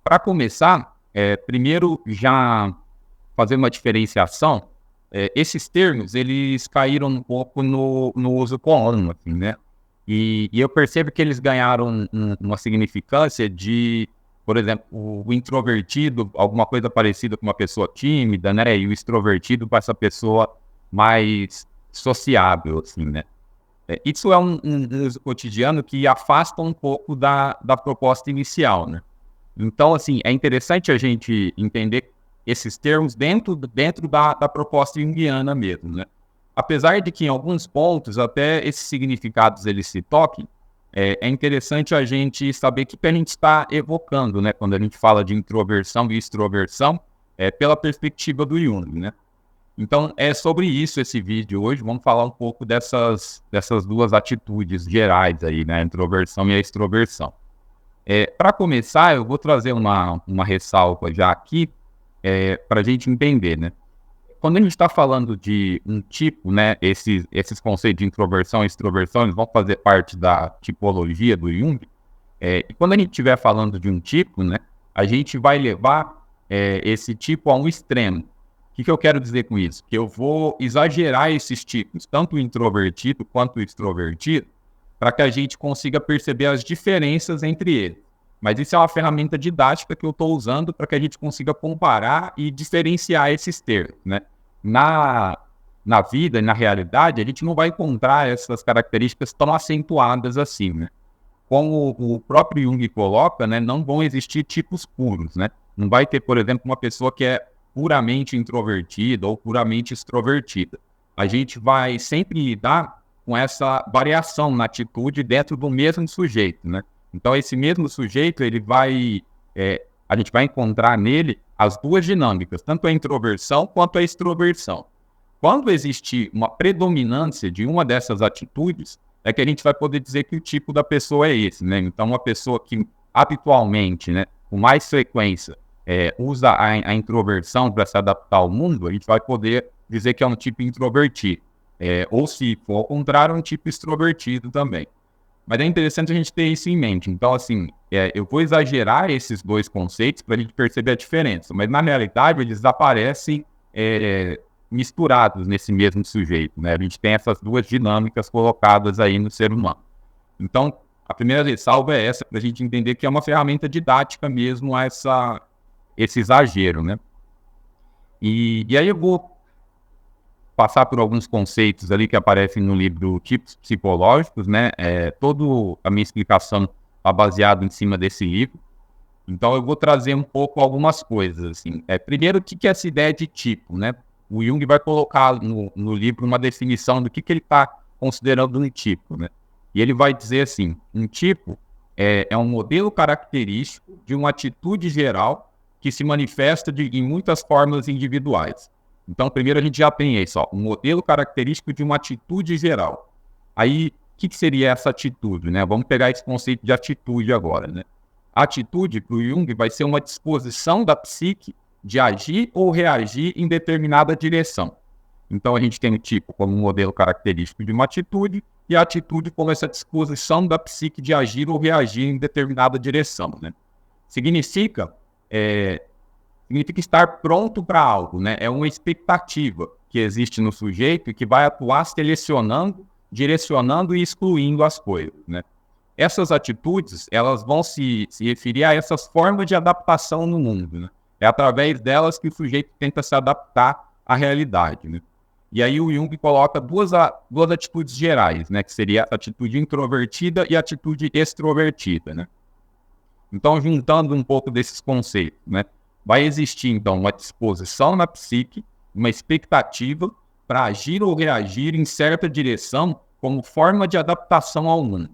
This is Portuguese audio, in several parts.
Para começar, primeiro já fazer uma diferenciação, esses termos, eles caíram um pouco no uso comum, assim, né? E eu percebo que eles ganharam uma significância de, por exemplo, o introvertido, alguma coisa parecida com uma pessoa tímida, né? E o extrovertido com essa pessoa mais sociável, assim, né? Isso é um uso cotidiano que afasta um pouco da proposta inicial, né? Então, assim, é interessante a gente entender esses termos dentro da proposta junguiana mesmo, né? Apesar de que em alguns pontos até esses significados eles se toquem, é interessante a gente saber o que a gente está evocando, né? Quando a gente fala de introversão e extroversão, pela perspectiva do Jung, né? Então, é sobre isso esse vídeo hoje. Vamos falar um pouco dessas duas atitudes gerais aí, né? A introversão e a extroversão. Para começar, eu vou trazer uma ressalva já aqui, para a gente entender, né? Quando a gente está falando de um tipo, né? Esses conceitos de introversão e extroversão, eles vão fazer parte da tipologia do Jung. E quando a gente estiver falando de um tipo, né? A gente vai levar esse tipo a um extremo. O que eu quero dizer com isso? Que eu vou exagerar esses tipos, tanto o introvertido quanto o extrovertido, para que a gente consiga perceber as diferenças entre eles. Mas isso é uma ferramenta didática que eu estou usando para que a gente consiga comparar e diferenciar esses termos, né? Na vida e na realidade, a gente não vai encontrar essas características tão acentuadas assim, né? Como o próprio Jung coloca, né, não vão existir tipos puros, né? Não vai ter, por exemplo, uma pessoa que é puramente introvertida ou puramente extrovertida. A gente vai sempre lidar com essa variação na atitude dentro do mesmo sujeito, né? Então, esse mesmo sujeito, a gente vai encontrar nele as duas dinâmicas, tanto a introversão quanto a extroversão. Quando existir uma predominância de uma dessas atitudes, é que a gente vai poder dizer que o tipo da pessoa é esse, né? Então, uma pessoa que habitualmente, né, com mais frequência, usa a introversão para se adaptar ao mundo, a gente vai poder dizer que é um tipo introvertido. Ou se for ao contrário, um tipo extrovertido também. Mas é interessante a gente ter isso em mente. Então, assim, eu vou exagerar esses dois conceitos para a gente perceber a diferença. Mas, na realidade, eles aparecem misturados nesse mesmo sujeito, né? A gente tem essas duas dinâmicas colocadas aí no ser humano. Então, a primeira ressalva é essa, para a gente entender que é uma ferramenta didática mesmo esse exagero, né? E aí eu vou passar por alguns conceitos ali que aparecem no livro Tipos Psicológicos, né? Toda a minha explicação está baseada em cima desse livro. Então, eu vou trazer um pouco algumas coisas, assim. Primeiro, o que é essa ideia de tipo, né? O Jung vai colocar no livro uma definição do que ele está considerando um tipo, né? E ele vai dizer assim, um tipo é um modelo característico de uma atitude geral que se manifesta em muitas formas individuais. Então, primeiro a gente já tem isso, um modelo característico de uma atitude geral. Aí, o que seria essa atitude, né? Vamos pegar esse conceito de atitude agora, né? A atitude, para o Jung, vai ser uma disposição da psique de agir ou reagir em determinada direção. Então, a gente tem o tipo como um modelo característico de uma atitude e a atitude como essa disposição da psique de agir ou reagir em determinada direção, né? Significa estar pronto para algo, né? É uma expectativa que existe no sujeito e que vai atuar selecionando, direcionando e excluindo as coisas, né? Essas atitudes, elas vão se referir a essas formas de adaptação no mundo, né? É através delas que o sujeito tenta se adaptar à realidade, né? E aí o Jung coloca duas atitudes gerais, né? Que seria a atitude introvertida e a atitude extrovertida, né? Então, juntando um pouco desses conceitos, né? Vai existir, então, uma disposição na psique, uma expectativa para agir ou reagir em certa direção como forma de adaptação ao mundo.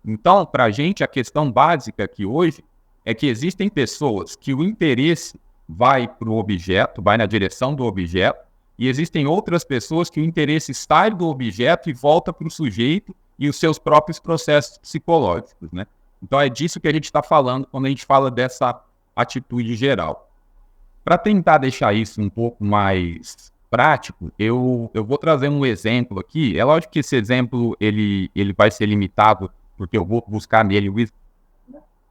Então, para a gente, a questão básica aqui hoje é que existem pessoas que o interesse vai para o objeto, vai na direção do objeto, e existem outras pessoas que o interesse sai do objeto e volta para o sujeito e os seus próprios processos psicológicos, né? Então, é disso que a gente está falando quando a gente fala dessa atitude geral. Para tentar deixar isso um pouco mais prático, eu vou trazer um exemplo aqui. É lógico que esse exemplo ele vai ser limitado, porque eu vou buscar nele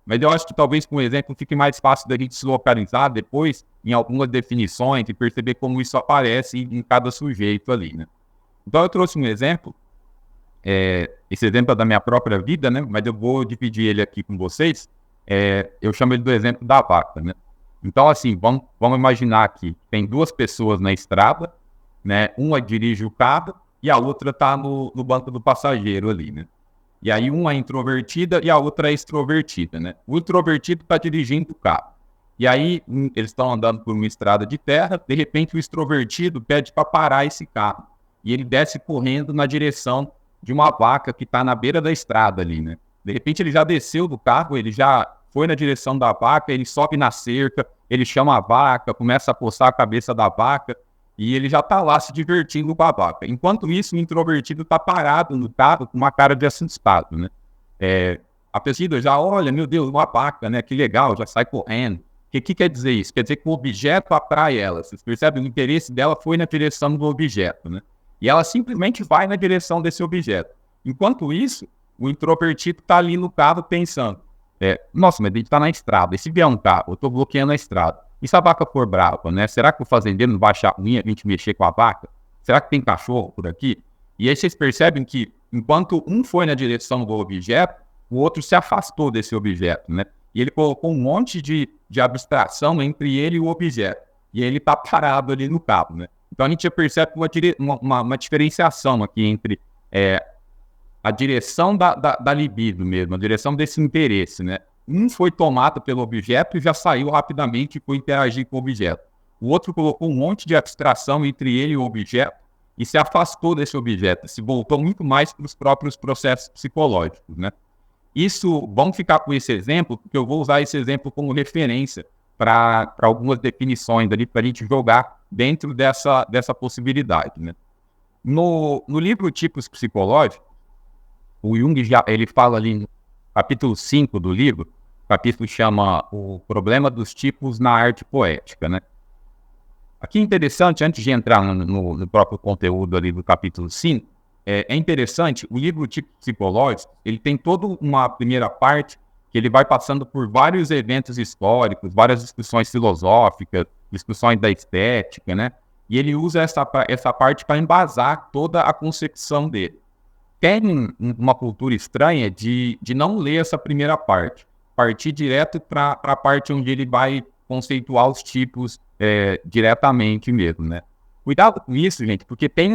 Mas eu acho que talvez com o exemplo fique mais fácil da gente se localizar depois em algumas definições e perceber como isso aparece em cada sujeito ali, né? Então eu trouxe um exemplo, esse exemplo é da minha própria vida, né? Mas eu vou dividir ele aqui com vocês. Eu chamo ele do exemplo da vaca, né? Então, assim, vamos imaginar que tem duas pessoas na estrada, né? Uma dirige o carro e a outra está no banco do passageiro ali, né? E aí uma é introvertida e a outra é extrovertida, né? O introvertido está dirigindo o carro. E aí eles estão andando por uma estrada de terra, de repente o extrovertido pede para parar esse carro. E ele desce correndo na direção de uma vaca que está na beira da estrada ali, né? De repente ele já desceu do carro, ele já foi na direção da vaca, ele sobe na cerca, ele chama a vaca, começa a coçar a cabeça da vaca e ele já está lá se divertindo com a vaca. Enquanto isso, o introvertido está parado no carro com uma cara de assustado, né? A pessoa já olha, meu Deus, uma vaca, né? Que legal, já sai correndo. O que quer dizer isso? Quer dizer que o objeto atrai ela. Vocês percebem? O interesse dela foi na direção do objeto, né? E ela simplesmente vai na direção desse objeto. Enquanto isso, o introvertido está ali no carro pensando, nossa, mas a gente está na estrada, e se vier um carro, eu estou bloqueando a estrada. E se a vaca for brava, né? Será que o fazendeiro não vai achar ruim a gente mexer com a vaca? Será que tem cachorro por aqui? E aí vocês percebem que, enquanto um foi na direção do objeto, o outro se afastou desse objeto, né? E ele colocou um monte de abstração entre ele e o objeto. E ele está parado ali no carro, né? Então a gente já percebe uma diferenciação aqui entre a direção da libido mesmo, a direção desse interesse, né? Um foi tomado pelo objeto e já saiu rapidamente e foi interagir com o objeto. O outro colocou um monte de abstração entre ele e o objeto e se afastou desse objeto, se voltou muito mais para os próprios processos psicológicos, né? Isso, vamos ficar com esse exemplo, porque eu vou usar esse exemplo como referência para algumas definições ali, para a gente jogar dentro dessa possibilidade, né? No livro Tipos Psicológicos, o Jung ele fala ali no capítulo 5 do livro, o capítulo chama O Problema dos Tipos na Arte Poética, né? Aqui é interessante, antes de entrar no próprio conteúdo ali do capítulo 5, é interessante, o livro Tipos Psicológicos, ele tem toda uma primeira parte que ele vai passando por vários eventos históricos, várias discussões filosóficas, discussões da estética, né? E ele usa essa parte para embasar toda a concepção dele. Tem uma cultura estranha de não ler essa primeira parte, partir direto para a parte onde ele vai conceituar os tipos diretamente mesmo, né? Cuidado com isso, gente, porque tem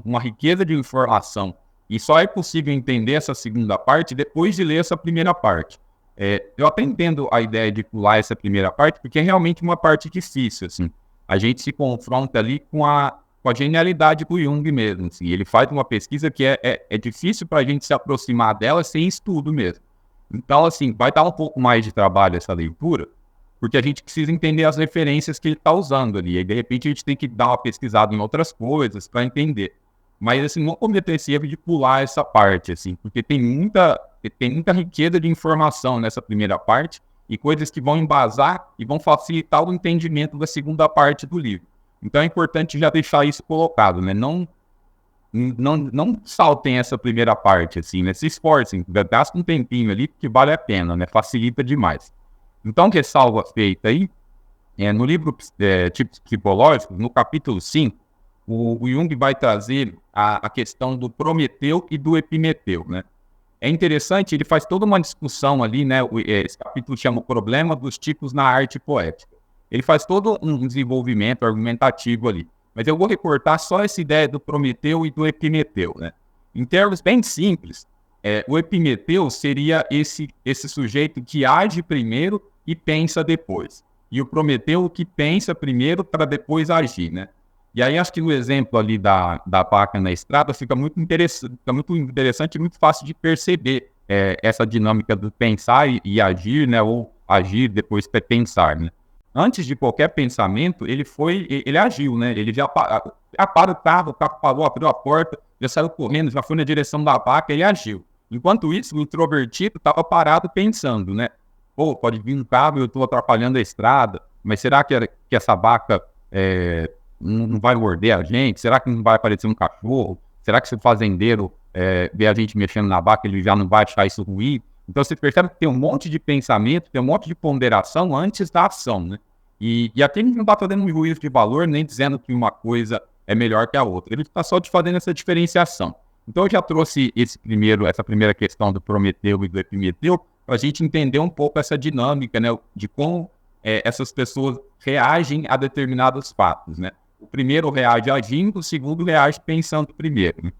uma riqueza de informação e só é possível entender essa segunda parte depois de ler essa primeira parte. Eu até entendo a ideia de pular essa primeira parte, porque é realmente uma parte difícil, assim. A gente se confronta ali com a genialidade do Jung mesmo, assim. Ele faz uma pesquisa que é difícil para a gente se aproximar dela sem estudo mesmo. Então, assim, vai dar um pouco mais de trabalho essa leitura, porque a gente precisa entender as referências que ele está usando ali. E, de repente, a gente tem que dar uma pesquisada em outras coisas para entender. Mas, assim, não cometer esse erro de pular essa parte, assim, porque tem muita riqueza de informação nessa primeira parte e coisas que vão embasar e vão facilitar o entendimento da segunda parte do livro. Então, é importante já deixar isso colocado, né? Não saltem essa primeira parte, assim, né? Se esforcem, gastem um tempinho ali, porque vale a pena, né? Facilita demais. Então, ressalva feita aí, no livro Tipos Psicológicos, no capítulo 5, o Jung vai trazer a questão do Prometeu e do Epimeteu, né? É interessante, ele faz toda uma discussão ali, né? Esse capítulo chama O Problema dos Tipos na Arte Poética. Ele faz todo um desenvolvimento argumentativo ali. Mas eu vou recortar só essa ideia do Prometeu e do Epimeteu, né? Em termos bem simples, o Epimeteu seria esse sujeito que age primeiro e pensa depois. E o Prometeu que pensa primeiro para depois agir, né? E aí acho que no exemplo ali da vaca na estrada fica muito interessante e muito fácil de perceber essa dinâmica do pensar e agir, né? Ou agir depois pensar, né? Antes de qualquer pensamento, ele agiu, né? Ele já para o carro parou, abriu a porta, já saiu correndo, já foi na direção da vaca, ele agiu. Enquanto isso, o introvertido estava parado pensando, né? Pô, pode vir um carro e eu estou atrapalhando a estrada, mas será que essa vaca não vai morder a gente? Será que não vai aparecer um cachorro? Será que se o fazendeiro ver a gente mexendo na vaca, ele já não vai achar isso ruim? Então você percebe que tem um monte de pensamento, tem um monte de ponderação antes da ação, né? E aqui a gente não está fazendo um juízo de valor, nem dizendo que uma coisa é melhor que a outra. Ele está só te fazendo essa diferenciação. Então eu já trouxe essa primeira questão do Prometeu e do Epimeteu, para a gente entender um pouco essa dinâmica, né? De como essas pessoas reagem a determinados fatos, né? O primeiro reage agindo, o segundo reage pensando primeiro, né?